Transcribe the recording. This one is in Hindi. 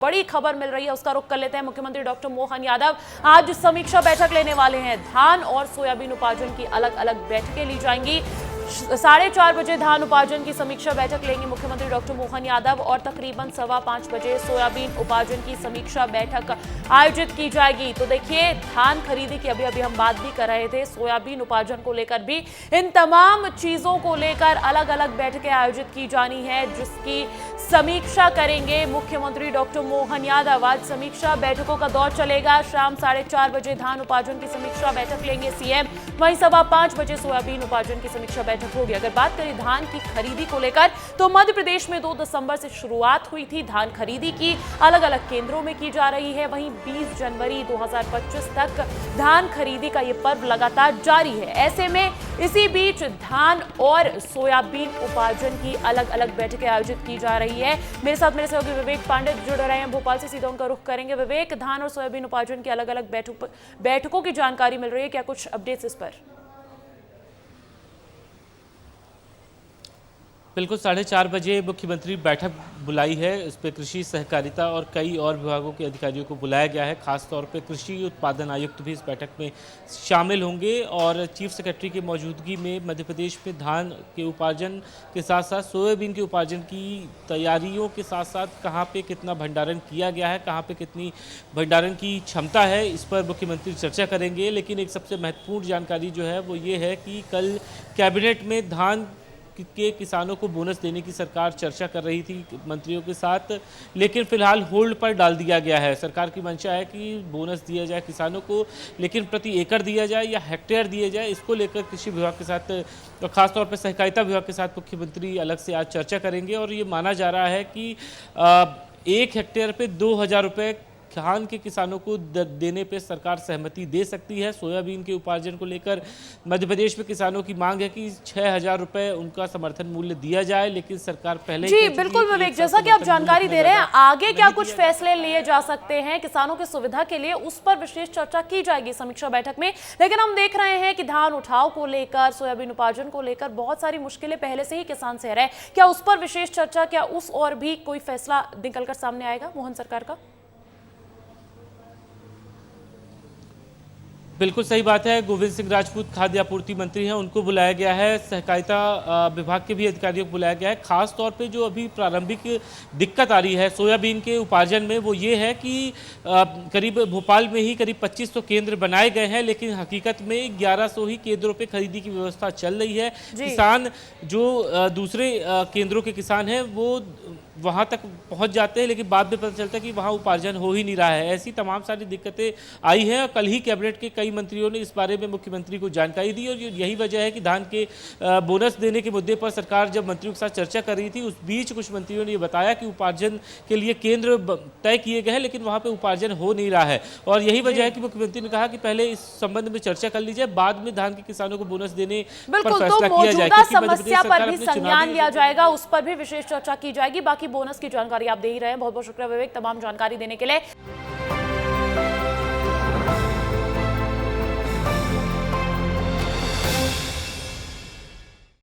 बड़ी खबर मिल रही है, उसका रुख कर लेते हैं। मुख्यमंत्री डॉक्टर मोहन यादव आज समीक्षा बैठक लेने वाले हैं। धान और सोयाबीन उपार्जन की अलग अलग बैठकें ली जाएंगी। 4:30 बजे धान उपार्जन की समीक्षा बैठक लेंगे मुख्यमंत्री डॉक्टर मोहन यादव और तकरीबन 5:15 बजे सोयाबीन उपार्जन की समीक्षा बैठक आयोजित की जाएगी। तो देखिए, धान खरीदी की अभी हम बात भी कर रहे थे, सोयाबीन उपार्जन को लेकर भी इन तमाम चीजों को लेकर अलग अलग बैठकें आयोजित की जानी है, जिसकी समीक्षा करेंगे मुख्यमंत्री डॉक्टर मोहन यादव। आज समीक्षा बैठकों का दौर चलेगा। शाम 4:30 बजे धान उपार्जन की समीक्षा बैठक लेंगे सीएम, वहीं 5:15 बजे सोयाबीन उपार्जन की समीक्षा बैठक होगी। अगर बात करें धान की खरीदी को लेकर, तो मध्य प्रदेश में 2 दिसंबर से शुरुआत हुई थी धान खरीदी की, अलग अलग केंद्रों में की जा रही है। वहीं 20 जनवरी 2025 तक धान खरीदी का यह पर्व लगातार जारी है। ऐसे में इसी बीच धान और सोयाबीन उपार्जन की अलग अलग बैठकें आयोजित की जा रही है। मेरे साथ मेरे सहयोगी विवेक पांडे जुड़ रहे हैं भोपाल से, सीधा उनका रुख करेंगे। विवेक, धान और सोयाबीन उपार्जन की अलग अलग बैठकों की जानकारी मिल रही है, क्या कुछ अपडेट्स इस पर? बिल्कुल, 4:30 बजे मुख्यमंत्री बैठक बुलाई है। इस पर कृषि, सहकारिता और कई और विभागों के अधिकारियों को बुलाया गया है। खासतौर पे कृषि उत्पादन आयुक्त भी इस बैठक में शामिल होंगे और चीफ सेक्रेटरी की मौजूदगी में मध्य प्रदेश में धान के उपार्जन के साथ साथ सोयाबीन के उपार्जन की तैयारियों के साथ साथ कहाँ पे कितना भंडारण किया गया है, कहाँ पे कितनी भंडारण की क्षमता है, इस पर मुख्यमंत्री चर्चा करेंगे। लेकिन एक सबसे महत्वपूर्ण जानकारी जो है वो ये है कि कल कैबिनेट में धान के किसानों को बोनस देने की सरकार चर्चा कर रही थी मंत्रियों के साथ, लेकिन फिलहाल होल्ड पर डाल दिया गया है। सरकार की मंशा है कि बोनस दिया जाए किसानों को, लेकिन प्रति एकड़ दिया जाए या हेक्टेयर दिए जाए, इसको लेकर कृषि विभाग के साथ और खासतौर पर सहकारिता विभाग के साथ मुख्यमंत्री अलग से आज चर्चा करेंगे। और ये माना जा रहा है कि 1 हेक्टेयर पे 2,000 रुपये धान के किसानों को देने पे सरकार सहमति दे सकती है। सोयाबीन के उपार्जन को लेकर मध्य प्रदेश में किसानों की मांग है कि 6,000 रुपए उनका समर्थन मूल्य दिया जाए, लेकिन सरकार पहले जी बिल्कुल विवेक, जैसा कि आप जानकारी दे रहे हैं, आगे क्या कुछ फैसले लिए जा सकते हैं किसानों की सुविधा के लिए, उस पर विशेष चर्चा की जाएगी समीक्षा बैठक में। लेकिन हम देख रहे हैं कि धान उठाव को लेकर, सोयाबीन उपार्जन को लेकर बहुत सारी मुश्किलें पहले से ही किसान सह रहे हैं। क्या उस पर विशेष चर्चा, क्या उस और भी कोई फैसला निकलकर सामने आएगा मोहन सरकार का? बिल्कुल सही बात है। गोविंद सिंह राजपूत खाद्य आपूर्ति मंत्री हैं, उनको बुलाया गया है। सहकारिता विभाग के भी अधिकारियों को बुलाया गया है। खास तौर पे जो अभी प्रारंभिक दिक्कत आ रही है सोयाबीन के उपार्जन में, वो ये है कि करीब भोपाल में ही करीब 2500 केंद्र बनाए गए हैं, लेकिन हकीकत में 1100 ही केंद्रों पे खरीदी की व्यवस्था चल रही है। किसान जो दूसरे केंद्रों के किसान हैं वो वहाँ तक पहुँच जाते हैं, लेकिन बाद में पता चलता है कि वहाँ उपार्जन हो ही नहीं रहा है। ऐसी तमाम सारी दिक्कतें आई हैं और कल ही कैबिनेट के कई मंत्रियों ने इस बारे में मुख्यमंत्री को जानकारी दी। और यही वजह है कि धान के बोनस देने के मुद्दे पर सरकार जब मंत्रियों के साथ चर्चा कर रही थी, उस बीच कुछ मंत्रियों ने ये बताया कि उपार्जन के लिए केंद्र तय किए गए हैं, लेकिन वहाँ पर उपार्जन हो नहीं रहा है। और यही वजह है कि मुख्यमंत्री ने कहा कि पहले इस संबंध में चर्चा कर लीजिए, बाद में धान के किसानों को बोनस देने पर फैसला किया जाए। समस्या पर भी संज्ञान लिया जाएगा, उस पर भी विशेष चर्चा की जाएगी। बाकी बोनस की जानकारी आप दे ही रहे हैं। बहुत बहुत शुक्रिया विवेक तमाम जानकारी देने के लिए।